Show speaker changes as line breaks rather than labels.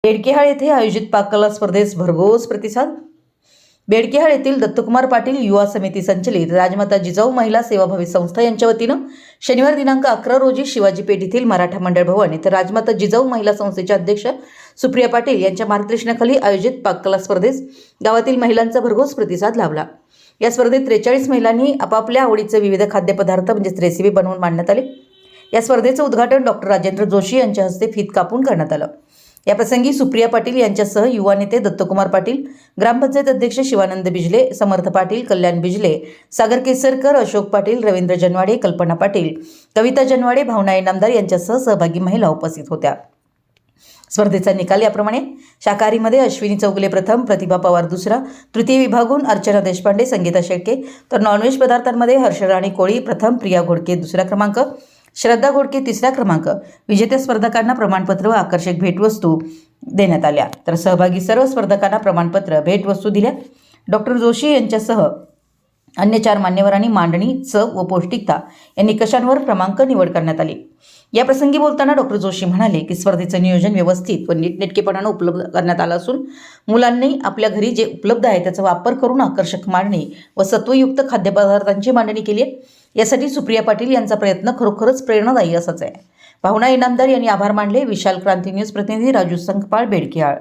बेडकेहाळ येथे आयोजित पाककला स्पर्धेस भरघोस प्रतिसाद। बेडकेहाळ येथील दत्तकुमार पाटील युवा समिती संचलित राजमाता जिजाऊ महिला सेवाभावी संस्था यांच्या वतीनं शनिवार दिनांक 11 रोजी शिवाजी पेठ येथील मराठा मंडळ भवन येथे राजमाता जिजाऊ महिला संस्थेच्या अध्यक्ष सुप्रिया पाटील यांच्या मार्गदर्शनाखाली आयोजित पाककला स्पर्धेस गावातील महिलांचा भरघोस प्रतिसाद लाभला। या स्पर्धेत 43 महिलांनी आपापल्या आवडीचे विविध खाद्यपदार्थ म्हणजे रेसिपी बनवून मांडण्यात आले। या स्पर्धेचे उद्घाटन डॉक्टर राजेंद्र जोशी यांच्या हस्ते फीत कापून करण्यात आलं। या प्रसंगी सुप्रिया पाटील यांच्यासह युवा नेते दत्तकुमार पाटील, ग्रामपंचायत अध्यक्ष शिवानंद बिजले, समर्थ पाटील, कल्याण बिजले, सागर केसरकर, अशोक पाटील, रवींद्र जनवाडे, कल्पना पाटील, कविता जनवाडे, भावना इनामदार यांच्यासह सहभागी महिला उपस्थित होत्या। स्पर्धेचा निकाल याप्रमाणे: शाकाहारीमध्ये अश्विनी चौगुले प्रथम, प्रतिभा पवार दुसरा, तृतीय विभागून अर्चना देशपांडे, संगीता शेळके, तर नॉनव्हेज पदार्थांमध्ये हर्षराणी कोळी प्रथम, प्रिया घोडके दुसरा क्रमांक, श्रद्धा घोडके तिसरा क्रमांक। विजेत्या स्पर्धकांना प्रमाणपत्र व आकर्षक भेटवस्तू देण्यात आल्या, तर सहभागी सर्व स्पर्धकांना प्रमाणपत्र, भेटवस्तू दिल्या। डॉक्टर जोशी यांच्यासह अन्य 4 मान्यवरांनी मांडणी, चव व पौष्टिकता या निकषांवर क्रमांक निवड करण्यात आली। या प्रसंगी बोलताना डॉक्टर जोशी म्हणाले की स्पर्धेचं नियोजन व्यवस्थित व नीटनेटकेपणाने उपलब्ध करण्यात आलं असून मुलांनी आपल्या घरी जे उपलब्ध आहे त्याचा वापर करून आकर्षक मांडणी व सत्वयुक्त खाद्यपदार्थांची मांडणी केली आहे। यासाठी सुप्रिया पाटील यांचा प्रयत्न खरोखरच प्रेरणादायी असाच आहे। भावना इनामदार यांनी आभार मानले। विशाल क्रांती न्यूज प्रतिनिधी राजू संकपाळ, बेडकेहाळ।